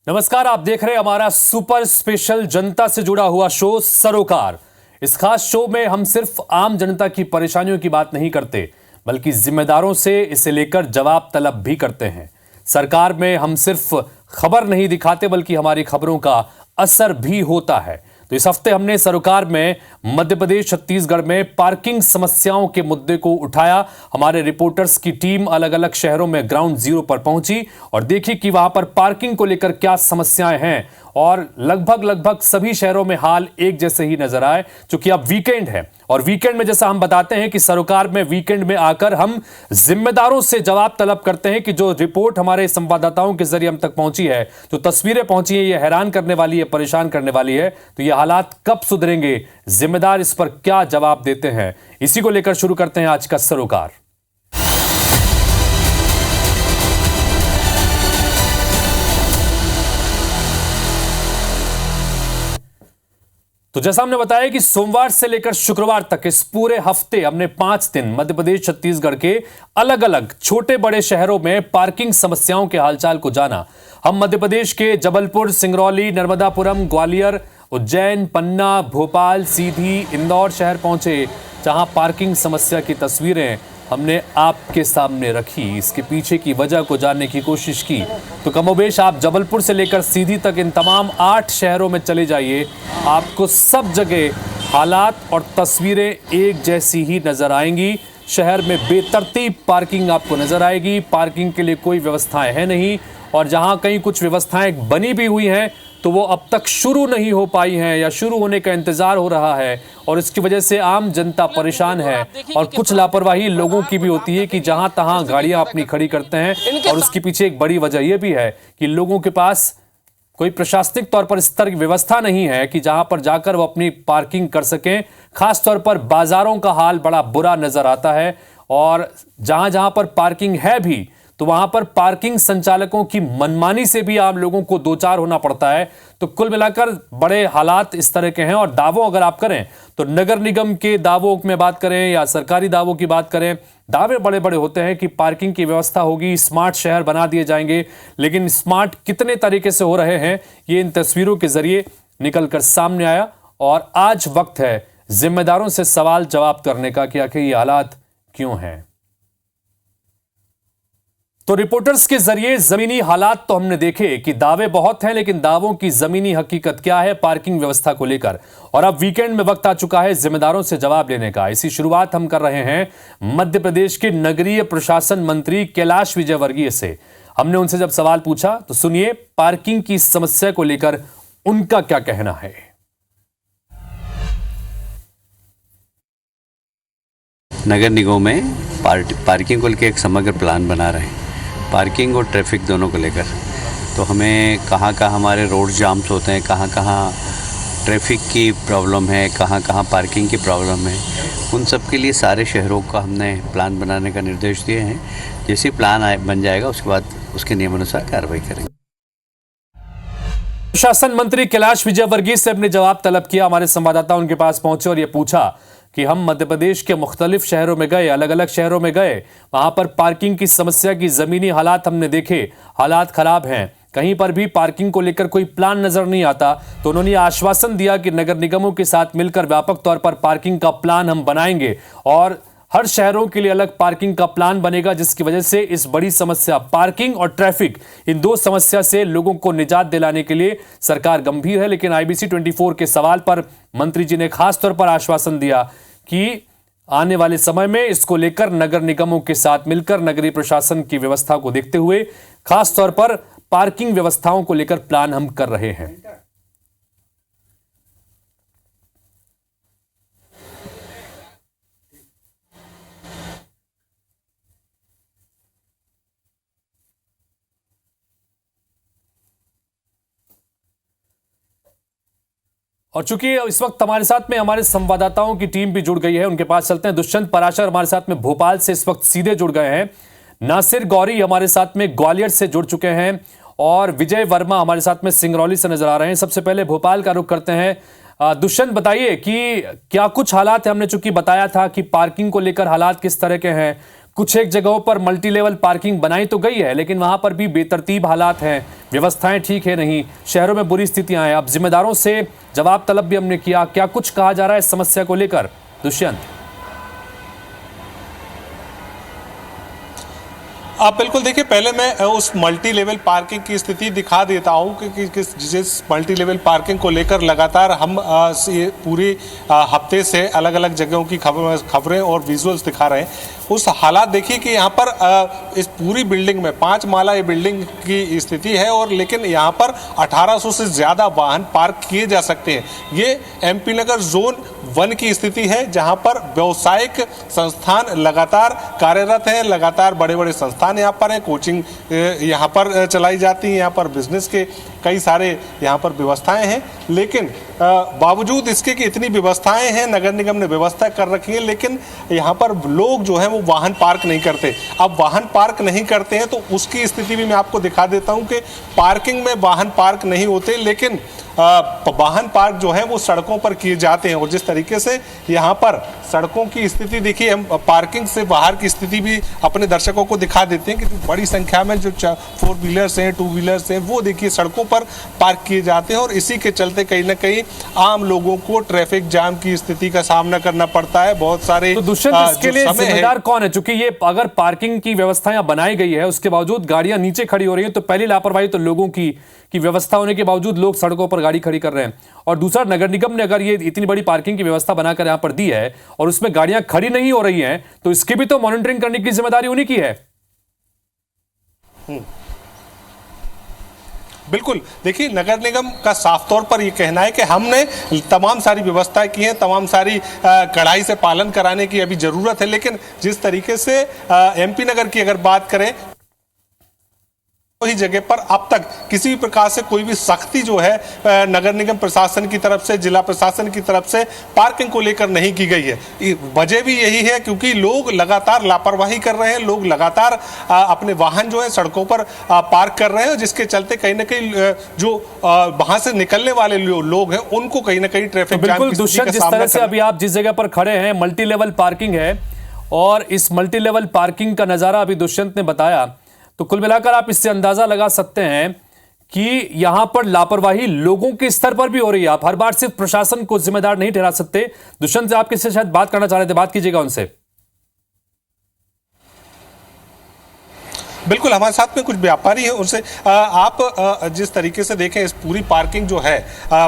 नमस्कार, आप देख रहे हैं हमारा सुपर स्पेशल जनता से जुड़ा हुआ शो सरोकार। इस खास शो में हम सिर्फ आम जनता की परेशानियों की बात नहीं करते, बल्कि जिम्मेदारों से इसे लेकर जवाब तलब भी करते हैं। सरकार में हम सिर्फ खबर नहीं दिखाते, बल्कि हमारी खबरों का असर भी होता है। तो इस हफ्ते हमने सरोकार में मध्य प्रदेश छत्तीसगढ़ में पार्किंग समस्याओं के मुद्दे को उठाया। हमारे रिपोर्टर्स की टीम अलग अलग शहरों में ग्राउंड जीरो पर पहुंची और देखी कि वहां पर पार्किंग को लेकर क्या समस्याएं हैं। और लगभग सभी शहरों में हाल एक जैसे ही नजर आए, क्योंकि अब वीकेंड है और वीकेंड में जैसा हम बताते हैं कि सरोकार में वीकेंड में आकर हम जिम्मेदारों से जवाब तलब करते हैं कि जो रिपोर्ट हमारे संवाददाताओं के जरिए हम तक पहुंची है, जो तस्वीरें पहुंची है, ये हैरान करने वाली है, परेशान करने वाली है। तो ये हालात कब सुधरेंगे, जिम्मेदार इस पर क्या जवाब देते हैं, इसी को लेकर शुरू करते हैं आज का सरोकार। तो जैसा हमने बताया कि सोमवार से लेकर शुक्रवार तक इस पूरे हफ्ते हमने 5 दिन मध्य प्रदेश छत्तीसगढ़ के अलग अलग छोटे बड़े शहरों में पार्किंग समस्याओं के हालचाल को जाना। हम मध्य प्रदेश के जबलपुर, सिंगरौली, नर्मदापुरम, ग्वालियर, उज्जैन, पन्ना, भोपाल, सीधी, इंदौर शहर पहुंचे, जहां पार्किंग समस्या की तस्वीरें हमने आपके सामने रखी। इसके पीछे की वजह को जानने की कोशिश की। तो कमोबेश आप जबलपुर से लेकर सीधी तक इन तमाम 8 शहरों में चले जाइए, आपको सब जगह हालात और तस्वीरें एक जैसी ही नजर आएंगी। शहर में बेतरतीब पार्किंग आपको नजर आएगी, पार्किंग के लिए कोई व्यवस्थाएं है नहीं, और जहां कहीं कुछ व्यवस्थाएं बनी भी हुई हैं तो वो अब तक शुरू नहीं हो पाई हैं या शुरू होने का इंतजार हो रहा है, और इसकी वजह से आम जनता परेशान है। और कुछ लापरवाही लोगों की भी होती है कि जहां तहां गाड़ियां अपनी खड़ी करते हैं, और उसके पीछे एक बड़ी वजह यह भी है कि लोगों के पास कोई प्रशासनिक तौर पर इस तरह की व्यवस्था नहीं है कि जहां पर जाकर वो अपनी पार्किंग कर सकें। खास तौर पर बाजारों का हाल बड़ा बुरा नजर आता है, और जहां जहां पर पार्किंग है भी तो वहां पर पार्किंग संचालकों की मनमानी से भी आम लोगों को दो चार होना पड़ता है। तो कुल मिलाकर बड़े हालात इस तरह के हैं। और दावों अगर आप करें तो नगर निगम के दावों में बात करें या सरकारी दावों की बात करें, दावे बड़े बड़े होते हैं कि पार्किंग की व्यवस्था होगी, स्मार्ट शहर बना दिए जाएंगे, लेकिन स्मार्ट कितने तरीके से हो रहे हैं ये इन तस्वीरों के जरिए निकलकर सामने आया। और आज वक्त है जिम्मेदारों से सवाल जवाब करने का कि आखिर ये हालात क्यों हैं। तो रिपोर्टर्स के जरिए जमीनी हालात तो हमने देखे कि दावे बहुत हैं, लेकिन दावों की जमीनी हकीकत क्या है पार्किंग व्यवस्था को लेकर। और अब वीकेंड में वक्त आ चुका है जिम्मेदारों से जवाब लेने का। इसी शुरुआत हम कर रहे हैं मध्य प्रदेश के नगरीय प्रशासन मंत्री कैलाश विजयवर्गीय से। हमने उनसे जब सवाल पूछा तो सुनिए पार्किंग की समस्या को लेकर उनका क्या कहना है। नगर निगम में पार्किंग को लेकर एक समग्र प्लान बना रहे हैं, पार्किंग और ट्रैफिक दोनों को लेकर। तो हमें कहाँ हमारे रोड जाम्स होते हैं, कहाँ ट्रैफिक की प्रॉब्लम है, कहाँ पार्किंग की प्रॉब्लम है, उन सब के लिए सारे शहरों का हमने प्लान बनाने का निर्देश दिए हैं। जैसे प्लान बन जाएगा उसके बाद उसके नियमानुसार कार्रवाई करेंगे। प्रशासन मंत्री कैलाश विजयवर्गीय से अपने जवाब तलब किया। हमारे संवाददाता उनके पास पहुंचे और यह पूछा कि हम मध्य प्रदेश के मुख्तलिफ शहरों में गए, अलग अलग शहरों में गए, वहां पर पार्किंग की समस्या की जमीनी हालात हमने देखे, हालात खराब हैं, कहीं पर भी पार्किंग को लेकर कोई प्लान नजर नहीं आता। तो उन्होंने आश्वासन दिया कि नगर निगमों के साथ मिलकर व्यापक तौर पर पार्किंग का प्लान हम बनाएंगे और हर शहरों के लिए अलग पार्किंग का प्लान बनेगा, जिसकी वजह से इस बड़ी समस्या पार्किंग और ट्रैफिक, इन दो समस्या से लोगों को निजात दिलाने के लिए सरकार गंभीर है। लेकिन IBC 24 के सवाल पर मंत्री जी ने खास तौर पर आश्वासन दिया कि आने वाले समय में इसको लेकर नगर निगमों के साथ मिलकर नगरीय प्रशासन की व्यवस्था को देखते हुए खास तौर पर पार्किंग व्यवस्थाओं को लेकर प्लान हम कर रहे हैं। और चूंकि इस वक्त हमारे साथ में हमारे संवाददाताओं की टीम भी जुड़ गई है, उनके पास चलते हैं। दुष्यंत पराशर हमारे साथ में भोपाल से इस वक्त सीधे जुड़ गए हैं, नासिर गौरी हमारे साथ में ग्वालियर से जुड़ चुके हैं, और विजय वर्मा हमारे साथ में सिंगरौली से नजर आ रहे हैं। सबसे पहले भोपाल का रुख करते हैं। दुष्यंत बताइए कि क्या कुछ हालात है, हमने चूंकि बताया था कि पार्किंग को लेकर हालात किस तरह के हैं, कुछ एक जगहों पर मल्टी लेवल पार्किंग बनाई तो गई है, लेकिन वहां पर भी बेतरतीब हालात हैं, व्यवस्थाएं ठीक है नहीं, शहरों में बुरी स्थितियां हैं। अब जिम्मेदारों से जवाब तलब भी हमने किया, क्या कुछ कहा जा रहा है इस समस्या को लेकर? दुष्यंत। आप बिल्कुल देखिए, पहले मैं उस मल्टी लेवल पार्किंग की स्थिति दिखा देता हूं कि जिस मल्टी लेवल पार्किंग को लेकर लगातार हम ये पूरी हफ्ते से अलग अलग जगहों की खबरें और विजुअल्स दिखा रहे हैं। उस हालात देखिए कि यहाँ पर इस पूरी बिल्डिंग में 5 माला ये बिल्डिंग की स्थिति है, और लेकिन यहाँ पर 1800 से ज़्यादा वाहन पार्क किए जा सकते हैं। ये एमपी नगर जोन 1 की स्थिति है, जहाँ पर व्यावसायिक संस्थान लगातार कार्यरत हैं, लगातार बड़े बड़े संस्थान यहाँ पर हैं, कोचिंग यहाँ पर चलाई जाती है, यहाँ पर बिजनेस के कई सारे यहाँ पर व्यवस्थाएं हैं। लेकिन बावजूद इसके कि इतनी व्यवस्थाएं हैं, नगर निगम ने व्यवस्था कर रखी है, लेकिन यहाँ पर लोग जो है वो वाहन पार्क नहीं करते। अब वाहन पार्क नहीं करते हैं तो उसकी स्थिति भी मैं आपको दिखा देता हूँ कि पार्किंग में वाहन पार्क नहीं होते, लेकिन वाहन पार्क जो है वो सड़कों पर किए जाते हैं। और जिस तरीके से यहाँ पर सड़कों की स्थिति देखिए, हम पार्किंग से बाहर की स्थिति भी अपने दर्शकों को दिखा देते हैं कि बड़ी संख्या में जो 4 व्हीलर्स हैं, 2 व्हीलर्स हैं, वो देखिए सड़कों पर पार्क किए जाते हैं। और इसी के चलते कहीं ना कहीं आम लोगों को ट्रैफिक जाम की स्थिति का सामना करना पड़ता है। बहुत सारे तो दुष्यंत, इसके लिए जिम्मेदार कौन है? चूंकि ये अगर पार्किंग की व्यवस्था यहाँ बनाई गई है, उसके बावजूद गाड़ियां नीचे खड़ी हो रही है, तो पहली लापरवाही तो लोगों की व्यवस्था होने के बावजूद लोग सड़कों पर गाड़ी खड़ी कर रहे हैं। और दूसरा, नगर निगम ने अगर ये इतनी बड़ी पार्किंग की व्यवस्था बनाकर यहां पर दी है और उसमें गाड़ियां खड़ी नहीं हो रही हैं, तो इसकी भी तो मॉनिटरिंग करने की जिम्मेदारी उन्हीं की है। बिल्कुल, देखिए नगर निगम का साफ तौर पर यह कहना है कि हमने तमाम सारी व्यवस्थाएं की हैं, तमाम सारी कड़ाई से पालन कराने की अभी जरूरत है। लेकिन जिस तरीके से एमपी नगर की अगर बात करें, वही जगह पर अब तक किसी भी प्रकार से कोई भी सख्ती जो है नगर निगम प्रशासन की तरफ से, जिला प्रशासन की तरफ से पार्किंग को लेकर नहीं की गई है। वजह भी यही है क्योंकि लोग लगातार लापरवाही कर रहे हैं, लोग लगातार अपने वाहन जो है सड़कों पर पार्क कर रहे हैं, जिसके चलते कहीं ना कहीं जो वहां से निकलने वाले लोग हैं उनको कहीं ना कहीं ट्रैफिक जाम बिल्कुल दुष्यंत, जिस तरह से अभी आप जिस जगह पर खड़े हैं मल्टी लेवल पार्किंग है, और इस मल्टी लेवल पार्किंग का नजारा अभी दुष्यंत ने बताया, तो कुल मिलाकर आप इससे अंदाजा लगा सकते हैं कि यहां पर लापरवाही लोगों के स्तर पर भी हो रही है। आप हर बार सिर्फ प्रशासन को जिम्मेदार नहीं ठहरा सकते। दुष्यंत, आप किससे शायद बात करना चाह रहे थे, बात कीजिएगा उनसे। बिल्कुल, हमारे साथ में कुछ व्यापारी हैं, उनसे आप जिस तरीके से देखें, इस पूरी पार्किंग जो है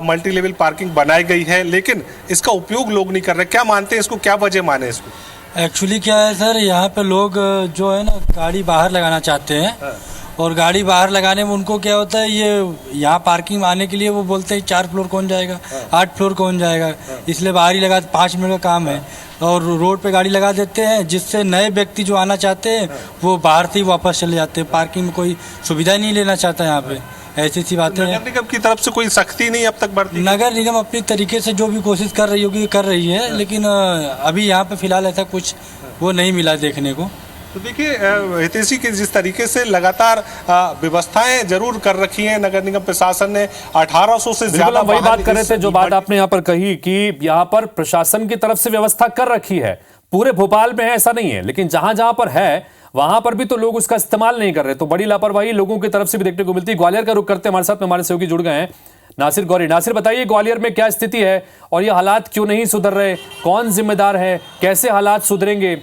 मल्टी लेवल पार्किंग बनाई गई है, लेकिन इसका उपयोग लोग नहीं कर रहे। क्या मानते हैं इसको, क्या वजह माने इसको? एक्चुअली क्या है सर, यहाँ पे लोग जो है ना गाड़ी बाहर लगाना चाहते हैं, और गाड़ी बाहर लगाने में उनको क्या होता है, ये यहाँ पार्किंग आने के लिए वो बोलते हैं 4 फ्लोर कौन जाएगा, 8 फ्लोर कौन जाएगा, इसलिए बाहर ही लगा, 5 मिनट का काम है, और रोड पे गाड़ी लगा देते हैं, जिससे नए व्यक्ति जो आना चाहते हैं वो बाहर से ही वापस चले जाते हैं। पार्किंग में कोई सुविधा नहीं लेना चाहता यहाँ पे, ऐसी सी बातें हैं। नगर निगम की तरफ से कोई सख्ती नहीं अब तक बरती? नगर निगम अपनी तरीके से जो भी कोशिश कर रही होगी कर रही है, लेकिन अभी यहाँ पे फिलहाल ऐसा कुछ वो नहीं मिला देखने को। तो देखिए हितेशी के जिस तरीके से लगातार व्यवस्थाएं जरूर कर रखी हैं नगर निगम प्रशासन ने, 1800 से ज्यादा वही बात कर रहे थे जो बात आपने यहाँ पर कही कि यहाँ पर प्रशासन की तरफ से व्यवस्था कर रखी है, पूरे भोपाल में है ऐसा नहीं है, लेकिन जहां जहां पर है वहां पर भी तो लोग उसका इस्तेमाल नहीं कर रहे, तो बड़ी लापरवाही लोगों की तरफ से भी देखने को मिलती है। ग्वालियर का रुख करते हमारे साथ में हमारे सहयोगी जुड़ गए हैं, नासिर गौरी। नासिर, बताइए ग्वालियर में क्या स्थिति है और ये हालात क्यों नहीं सुधर रहे, कौन जिम्मेदार है, कैसे हालात सुधरेंगे?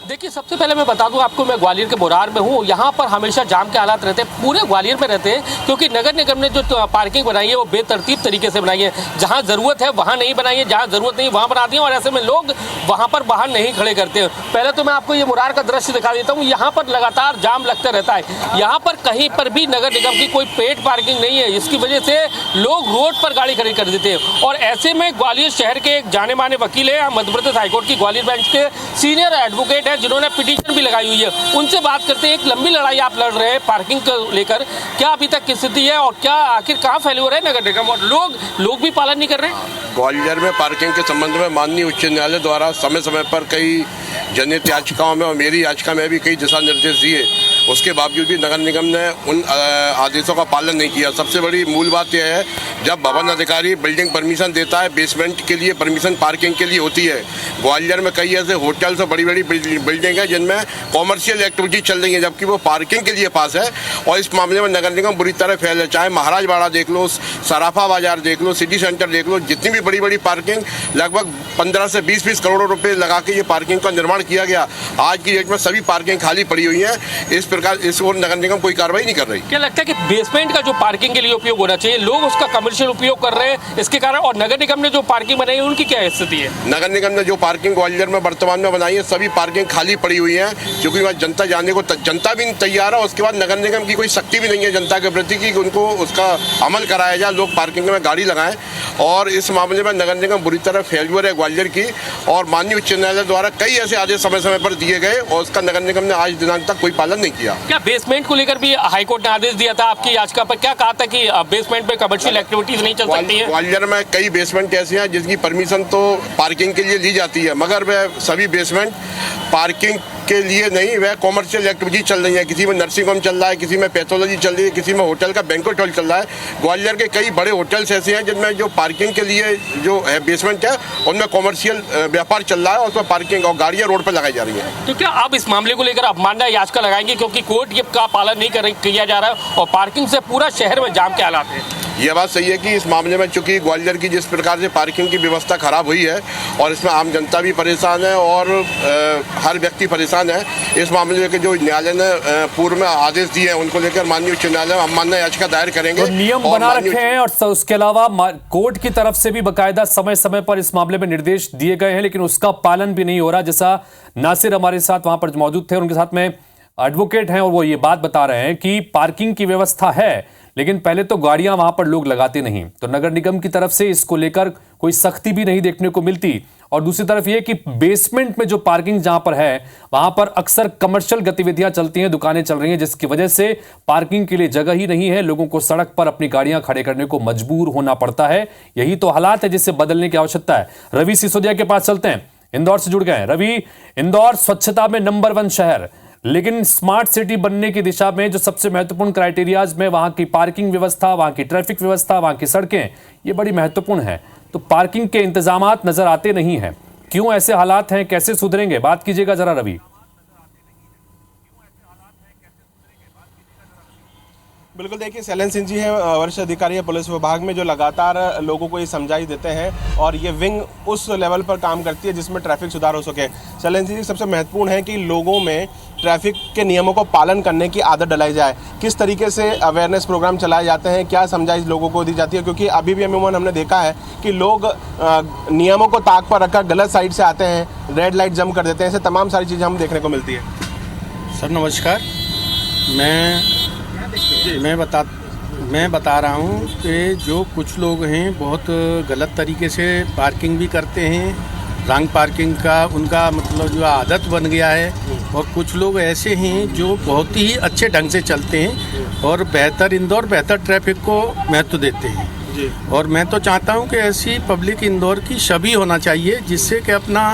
देखिए, सबसे पहले मैं बता दूं आपको, मैं ग्वालियर के बोरार में हूं। यहां पर हमेशा जाम के हालात रहते हैं, पूरे ग्वालियर में रहते हैं, क्योंकि नगर निगम ने जो पार्किंग बनाई है वो बेतरतीब तरीके से बनाई है। जहां जरूरत है वहां नहीं बनाई है, जहां जरूरत नहीं वहां बना दी है, और ऐसे में लोग वहां पर बाहर नहीं खड़े करते हैं। पहले तो मैं आपको ये बोरार का दृश्य दिखा देता हूँ। यहाँ पर लगातार जाम लगता रहता है, यहाँ पर कहीं पर भी नगर निगम की कोई पेड पार्किंग नहीं है, जिसकी वजह से लोग रोड पर गाड़ी खड़ी कर देते हैं। और ऐसे में ग्वालियर शहर के एक जाने माने वकील है, मध्य प्रदेश हाईकोर्ट की ग्वालियर बेंच के सीनियर एडवोकेट है, जिन्होंने पिटीशन भी लगाई हुई है। उनसे बात करते हैं, एक लंबी लड़ाई आप लड़ रहे हैं पार्किंग को लेकर, क्या अभी तक की स्थिति है और क्या आखिर कहाँ फेल्योर है नगर निगम, और लोग भी पालन नहीं कर रहे हैं? ग्वालियर में पार्किंग के संबंध में माननीय उच्च न्यायालय द्वारा समय समय पर कई जनहित याचिकाओं में और मेरी याचिका में भी कई दिशा निर्देश दिए उसके बावजूद भी नगर निगम ने उन आदेशों का पालन नहीं किया। सबसे बड़ी मूल बात यह है, जब भवन अधिकारी बिल्डिंग परमिशन देता है, बेसमेंट के लिए परमिशन पार्किंग के लिए होती है। ग्वालियर में कई ऐसे होटल्स और बड़ी बड़ी बिल्डिंग है जिनमें कॉमर्शियल एक्टिविटी चल रही है, जबकि वो पार्किंग के लिए पास है। और इस मामले में नगर निगम बुरी तरह फैल है। चाहे महाराजवाड़ा देख लो, सराफा बाजार देख लो, सिटी सेंटर देख लो, जितनी भी बड़ी बड़ी पार्किंग, लगभग 15 से 20 करोड़ रुपए लगा के ये पार्किंग का निर्माण किया गया। आज की डेट में सभी पार्किंग खाली पड़ी हुई है। इस प्रकार इस ओर नगर निगम कोई कार्रवाई नहीं कर रही। क्या लगता है कि बेसमेंट का जो पार्किंग के लिए उपयोग होना चाहिए, लोग उसका कमर्शियल उपयोग कर रहे हैं इसके कारण, और नगर निगम ने जो पार्किंग बनाई है उनकी क्या स्थिति है? नगर निगम ने जो पार्किंग ग्वालियर में वर्तमान में बनाई है, सभी पार्किंग खाली पड़ी हुई है, क्योंकि वह जनता जाने को जनता भी नहीं तैयार है। उसके बाद नगर निगम की कोई शक्ति भी नहीं है जनता के प्रति कि उनको उसका अमल कराया जाए, लोग पार्किंग में गाड़ी लगाएं। और इस मामले में नगर निगम बुरी तरह फेल्यूर है ग्वालियर की। और माननीय उच्च न्यायालय द्वारा कई ऐसे आदेश समय समय पर दिए गए और उसका नगर निगम ने आज दिनांक तक कोई पालन नहीं किया। क्या बेसमेंट को लेकर भी हाईकोर्ट ने आदेश दिया था आपकी याचिका पर? क्या कहा था कि बेसमेंट में कमर्शियल एक्टिविटीज नहीं चल सकती है? ग्वालियर में कई बेसमेंट ऐसे हैं जिसकी परमिशन तो पार्किंग के लिए ली जाती है, मगर वह सभी बेसमेंट पार्किंग के लिए नहीं, वह कॉमर्शियल एक्टिविटी चल रही है। किसी में नर्सिंग होम चल रहा है, किसी में पैथोलॉजी चल रही है, किसी में होटल का बैंक्वेट हॉल चल रहा है। ग्वालियर के कई बड़े होटल्स ऐसे हैं जिनमें जो पार्किंग के लिए जो है बेसमेंट है, उनमें कॉमर्शियल व्यापार चल रहा है और उसमें पार्किंग और गाड़ियाँ रोड पर लगाई जा रही हैं। तो क्या आप इस मामले को लेकर अवमानना याचिका लगाएंगे, क्योंकि कोर्ट ये का पालन नहीं किया जा रहा है और पार्किंग से पूरा शहर में जाम के हालात हैं? यह बात सही है कि इस मामले में चूंकि ग्वालियर की जिस प्रकार से पार्किंग की व्यवस्था खराब हुई है और इसमें आम जनता भी परेशान है और हर व्यक्ति परेशान है। इस मामले के जो न्यायालय ने पूर्व में आदेश दिए हैं उनको लेकर माननीय उच्च न्यायालय में अवमानना याचिका दायर करेंगे। तो नियम बना रखे हैं और उसके अलावा कोर्ट की तरफ से भी बाकायदा समय समय पर इस मामले में निर्देश दिए गए हैं, लेकिन उसका पालन भी नहीं हो रहा। जैसा नासिर हमारे साथ वहां पर मौजूद थे, उनके साथ में एडवोकेट हैं और वो ये बात बता रहे हैं कि पार्किंग की व्यवस्था है, लेकिन पहले तो गाड़ियां वहां पर लोग लगाते नहीं, तो नगर निगम की तरफ से इसको लेकर कोई सख्ती भी नहीं देखने को मिलती। और दूसरी तरफ यह कि बेसमेंट में जो पार्किंग जहां पर है वहां पर अक्सर कमर्शियल गतिविधियां चलती हैं, दुकानें चल रही हैं, जिसकी वजह से पार्किंग के लिए जगह ही नहीं है। लोगों को सड़क पर अपनी गाड़ियां खड़े करने को मजबूर होना पड़ता है। यही तो हालात है जिससे बदलने की आवश्यकता है। रवि सिसोदिया के पास चलते हैं, इंदौर से जुड़ गए हैं। रवि, इंदौर स्वच्छता में नंबर 1 शहर, लेकिन स्मार्ट सिटी बनने की दिशा में जो सबसे महत्वपूर्ण क्राइटेरियाज में वहां की पार्किंग व्यवस्था, वहां की ट्रैफिक व्यवस्था, वहां की सड़कें, ये बड़ी महत्वपूर्ण है। तो पार्किंग के इंतजामात नजर आते नहीं हैं। क्यों ऐसे हालात हैं, कैसे सुधरेंगे? बात कीजिएगा जरा रवि। बिल्कुल, देखिए शैलेंद्र सिंह जी हैं, वरिष्ठ अधिकारी है पुलिस विभाग में, जो लगातार लोगों को ये समझाई देते हैं और ये विंग उस लेवल पर काम करती है जिसमें ट्रैफिक सुधार हो सके। शैलेंद्र सिंह जी, सबसे महत्वपूर्ण है कि लोगों में ट्रैफिक के नियमों को पालन करने की आदत डलाई जाए। किस तरीके से अवेयरनेस प्रोग्राम चलाए जाते हैं, क्या समझाइश लोगों को दी जाती है? क्योंकि अभी भी अमूमन हमने देखा है कि लोग नियमों को ताक पर रखकर गलत साइड से आते हैं, रेड लाइट जंप कर देते हैं, ऐसे तमाम सारी चीज़ें हम देखने को मिलती है। सर नमस्कार, मैं बता रहा हूँ कि जो कुछ लोग हैं बहुत गलत तरीके से पार्किंग भी करते हैं, रंग पार्किंग का उनका मतलब जो आदत बन गया है, और कुछ लोग ऐसे हैं जो बहुत ही अच्छे ढंग से चलते हैं और बेहतर ट्रैफिक को महत्व देते हैं जी। और मैं तो चाहता हूँ कि ऐसी पब्लिक इंदौर की सभी होना चाहिए, जिससे कि अपना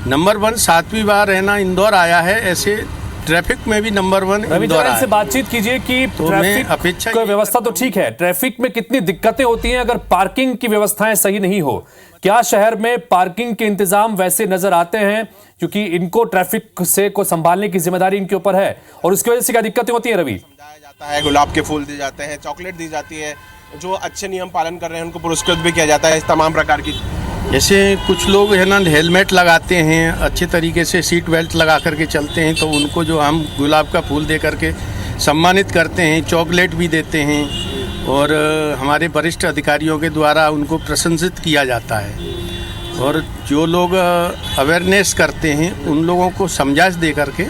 नंबर 1 7वीं बार रहना इंदौर आया है, ऐसे ट्रैफिक में भी नंबर 1 इंदौर से बातचीत कीजिए कि तो ट्रैफिक की व्यवस्था तो ठीक है, ट्रैफिक में कितनी दिक्कतें होती हैं अगर पार्किंग की व्यवस्थाएं सही नहीं हो? क्या शहर में पार्किंग के इंतजाम वैसे नजर आते हैं? क्योंकि इनको ट्रैफिक से को संभालने की जिम्मेदारी इनके ऊपर है, और उसकी वजह से क्या दिक्कतें होती है? रवि, समझाया जाता है, गुलाब के फूल दिए जाते हैं, चॉकलेट दी जाती है, जो अच्छे नियम पालन कर रहे हैं उनको पुरस्कृत भी किया जाता है, इस तमाम प्रकार की। जैसे कुछ लोग है ना हेलमेट लगाते हैं, अच्छे तरीके से सीट बेल्ट लगा करके चलते हैं, तो उनको जो हम गुलाब का फूल दे करके सम्मानित करते हैं, चॉकलेट भी देते हैं, और हमारे वरिष्ठ अधिकारियों के द्वारा उनको प्रशंसित किया जाता है। और जो लोग अवेयरनेस करते हैं उन लोगों को समझाइश दे करके।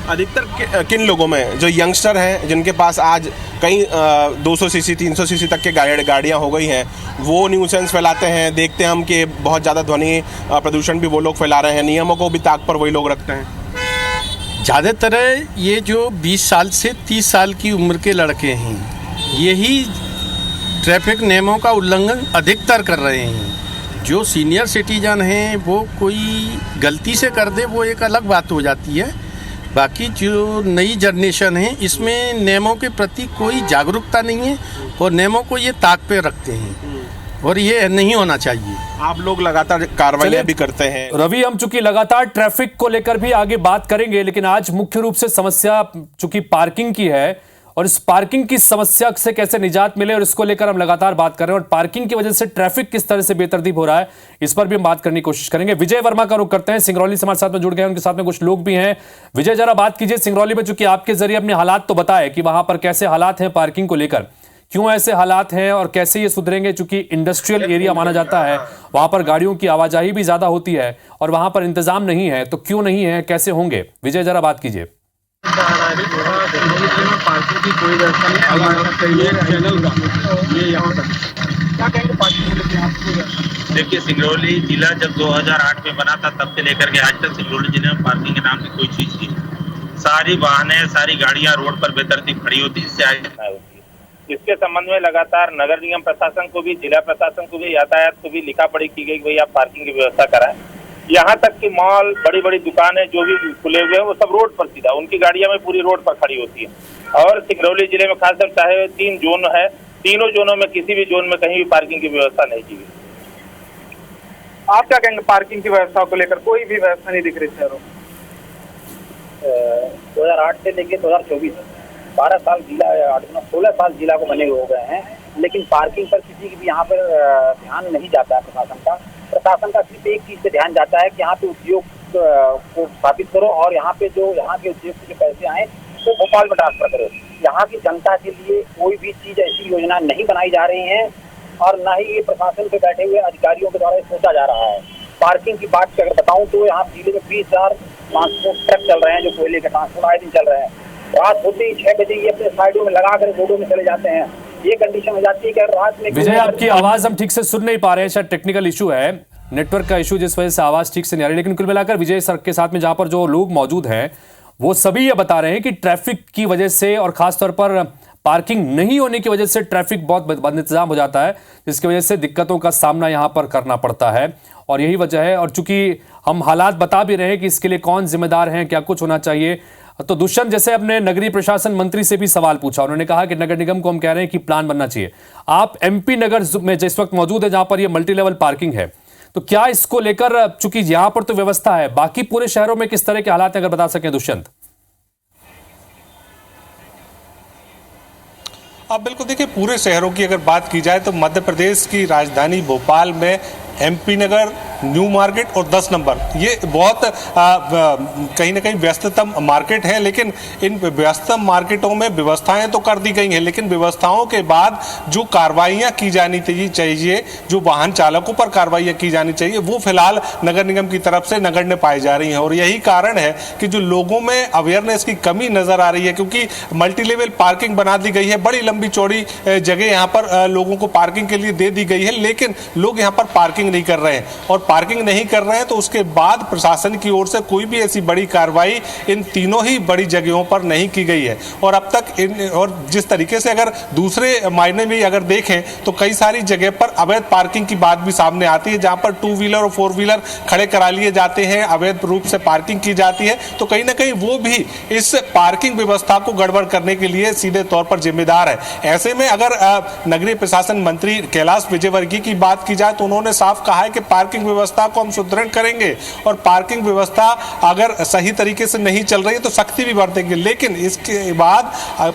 अधिकतर किन लोगों में, जो यंगस्टर हैं जिनके पास आज कई 200 सीसी 300 सीसी तक के गाड़ियाँ हो गई हैं, वो न्यूसेंस फैलाते हैं? देखते हैं हम कि बहुत ज़्यादा ध्वनि प्रदूषण भी वो लोग फैला रहे हैं, नियमों को भी ताक पर वही लोग रखते हैं। ज़्यादातर ये जो 20 साल से 30 साल की उम्र के लड़के हैं, यही ट्रैफिक नियमों का उल्लंघन अधिकतर कर रहे हैं। जो सीनियर सिटीजन हैं वो कोई गलती से कर दे वो एक अलग बात हो जाती है, बाकी जो नई जनरेशन है इसमें नियमों के प्रति कोई जागरूकता नहीं है और नियमों को ये ताक पे रखते हैं और ये नहीं होना चाहिए। आप लोग लगातार कार्रवाइयां भी करते हैं। रवि, हम चूंकि लगातार ट्रैफिक को लेकर भी आगे बात करेंगे, लेकिन आज मुख्य रूप से समस्या चूंकि पार्किंग की है और इस पार्किंग की समस्या से कैसे निजात मिले और इसको लेकर हम लगातार बात कर रहे हैं और पार्किंग की वजह से ट्रैफिक किस तरह से बेतरतीब हो रहा है इस पर भी हम बात करने की कोशिश करेंगे। विजय वर्मा का रुख करते हैं, सिंगरौली से हमारे साथ में जुड़ गए हैं, उनके साथ में कुछ लोग भी हैं। विजय, जरा बात कीजिए सिंगरौली में, चूंकि आपके जरिए अपने हालात तो बताए कि वहां पर कैसे हालात हैं पार्किंग को लेकर, क्यों ऐसे हालात हैं और कैसे ये सुधरेंगे? चूंकि इंडस्ट्रियल एरिया माना जाता है, वहां पर गाड़ियों की आवाजाही भी ज्यादा होती है और वहां पर इंतजाम नहीं है, तो क्यों नहीं है, कैसे होंगे? विजय, जरा बात कीजिए। पार्किंग की कोई व्यवस्था नहीं। देखिए, सिंगरौली जिला जब 2008 में बना था तब से लेकर के आज तक सिंगरौली जिले में पार्किंग के नाम की कोई चीज नहीं। सारी वाहनें, सारी गाड़ियां रोड पर बेतरतीब खड़ी होती है, इससे आगे होती है। इसके संबंध में लगातार नगर निगम प्रशासन को भी, जिला प्रशासन को भी, यातायात को भी लिखा पढ़ी की गई कि भाई आप पार्किंग की व्यवस्था कराएं। यहाँ तक कि मॉल, बड़ी बड़ी दुकानें जो भी खुले हुए हैं वो सब रोड पर सीधा, उनकी गाड़ियां में पूरी रोड पर खड़ी होती है। और सिंगरौली जिले में खासकर चाहे 3 जोन है, तीनों जोनों में किसी भी जोन में कहीं भी पार्किंग की व्यवस्था नहीं की गई। आप क्या कहेंगे पार्किंग की व्यवस्था को लेकर? कोई भी व्यवस्था नहीं दिख रही शहरों में। 2008 से लेके 2024 12 साल जिला, 16 साल जिला को बने हो गए हैं, लेकिन पार्किंग पर किसी की भी यहाँ पर ध्यान नहीं जाता है प्रशासन का सिर्फ एक चीज पे ध्यान जाता है कि यहाँ पे उद्योग को स्थापित करो और यहाँ पे जो यहाँ के उद्योग के जो पैसे आए वो भोपाल में ट्रांसफर करो। यहाँ की जनता के लिए कोई भी चीज ऐसी योजना नहीं बनाई जा रही है और न ही ये प्रशासन पे बैठे हुए अधिकारियों के द्वारा सोचा जा रहा है। पार्किंग की बात अगर बताऊं तो यहाँ जिले में 20,000 ट्रांसपोर्ट ट्रक चल रहे हैं जो कोयले के ट्रांसपोर्ट आए दिन चल रहे हैं। रात होते ही 6 बजे ये अपने साइडों में लगा कर रोडों में चले जाते हैं। ये कंडीशन हो जाती है कि रात में। विजय, आपकी आवाज हम ठीक से सुन नहीं पा रहे हैं, शायद टेक्निकल इशू है, नेटवर्क का इशू, जिस वजह से आवाज ठीक से नहीं आ रही। लेकिन कुल मिलाकर विजय सर के साथ में जहां पर जो लोग मौजूद हैं वो सभी ये बता रहे हैं कि ट्रैफिक की वजह से और खासतौर पर पार्किंग नहीं होने की वजह से ट्रैफिक बहुत बदइंतजाम हो जाता है, जिसकी वजह से दिक्कतों का सामना यहां पर करना पड़ता है और यही वजह है। और चूंकि हम हालात बता भी रहे हैं कि इसके लिए कौन जिम्मेदार हैं, क्या कुछ होना चाहिए, तो दुष्यंत जैसे अपने नगरीय प्रशासन मंत्री से भी सवाल पूछा, उन्होंने कहा कि नगर निगम को हम कह रहे हैं कि प्लान बनना चाहिए। आप एमपी नगर में जिस वक्त मौजूद है जहां पर ये मल्टी लेवल पार्किंग है, तो क्या इसको लेकर, चूंकि यहां पर तो व्यवस्था है, बाकी पूरे शहरों में किस तरह के हालात हैं, अगर बता सकें दुष्यंत। अब बिल्कुल देखिए, पूरे शहरों की अगर बात की जाए तो मध्य प्रदेश की राजधानी भोपाल में एमपी नगर, न्यू मार्केट और 10 नंबर ये बहुत कहीं ना कहीं व्यस्ततम मार्केट है। लेकिन इन व्यस्ततम मार्केटों में व्यवस्थाएं तो कर दी गई हैं, लेकिन व्यवस्थाओं के बाद जो कार्रवाइयां की जानी चाहिए, जो वाहन चालकों पर कार्रवाइयां की जानी चाहिए, वो फिलहाल नगर निगम की तरफ से नगण्य पाई जा रही हैं। और यही कारण है कि जो लोगों में अवेयरनेस की कमी नजर आ रही है, क्योंकि मल्टी लेवल पार्किंग बना दी गई है, बड़ी लंबी चौड़ी जगह यहाँ पर लोगों को पार्किंग के लिए दे दी गई है, लेकिन लोग यहाँ पर पार्किंग नहीं कर रहे हैं। और पार्किंग नहीं कर रहे हैं तो उसके बाद प्रशासन की ओर से कोई भी ऐसी बड़ी कार्रवाई इन तीनों ही बड़ी जगहों पर नहीं की गई है। और अब तक और जिस तरीके से अगर दूसरे मायने में अगर देखें तो कई सारी जगह पर अवैध पार्किंग की बात भी सामने आती है, जहां पर 2 व्हीलर और 4 व्हीलर खड़े करा लिए जाते हैं, अवैध रूप से पार्किंग की जाती है। तो कहीं ना कहीं वो भी इस पार्किंग व्यवस्था को गड़बड़ करने के लिए सीधे तौर पर जिम्मेदार है। ऐसे में अगर नगरीय प्रशासन मंत्री कैलाश विजयवर्गीय की बात की जाए तो उन्होंने साफ कहा है कि पार्किंग व्यवस्था को हम सुदृढ़ करेंगे और पार्किंग व्यवस्था अगर सही तरीके से नहीं चल रही है तो सख्ती भी बरतेंगे। लेकिन इसके बाद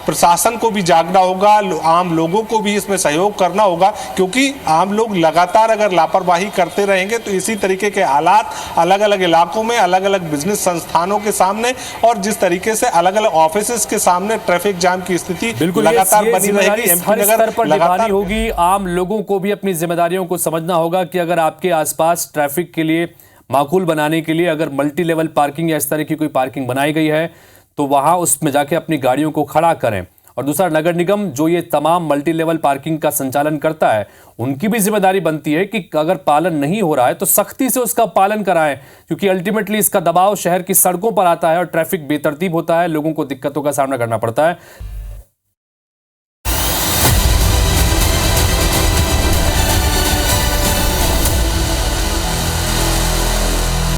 प्रशासन को भी जागना होगा, आम लोगों को भी इसमें सहयोग करना होगा, क्योंकि आम लोग लगातार अगर लापरवाही करते रहेंगे तो इसी तरीके के हालात अलग अलग इलाकों में, अलग अलग बिजनेस संस्थानों के सामने और जिस तरीके से अलग अलग ऑफिस के सामने ट्रैफिक जाम की स्थिति लगातार बनी रहेगी। हर स्तर पर निभानी होगी, आम लोगों को भी अपनी जिम्मेदारियों को समझना होगा कि अगर आपके आसपास ट्रैफिक के लिए माकूल बनाने के लिए अगर मल्टी लेवल पार्किंग या इस तरह की कोई पार्किंग बनाई गई है तो वहां उसमें जाके अपनी गाड़ियों को खड़ा करें। और दूसरा, नगर निगम जो ये तमाम मल्टी लेवल पार्किंग का संचालन करता है, उनकी भी जिम्मेदारी बनती है कि अगर पालन नहीं हो रहा है तो सख्ती से उसका पालन कराएं, क्योंकि अल्टीमेटली इसका दबाव शहर की सड़कों पर आता है और ट्रैफिक बेतरतीब होता है, लोगों को दिक्कतों का सामना करना पड़ता है।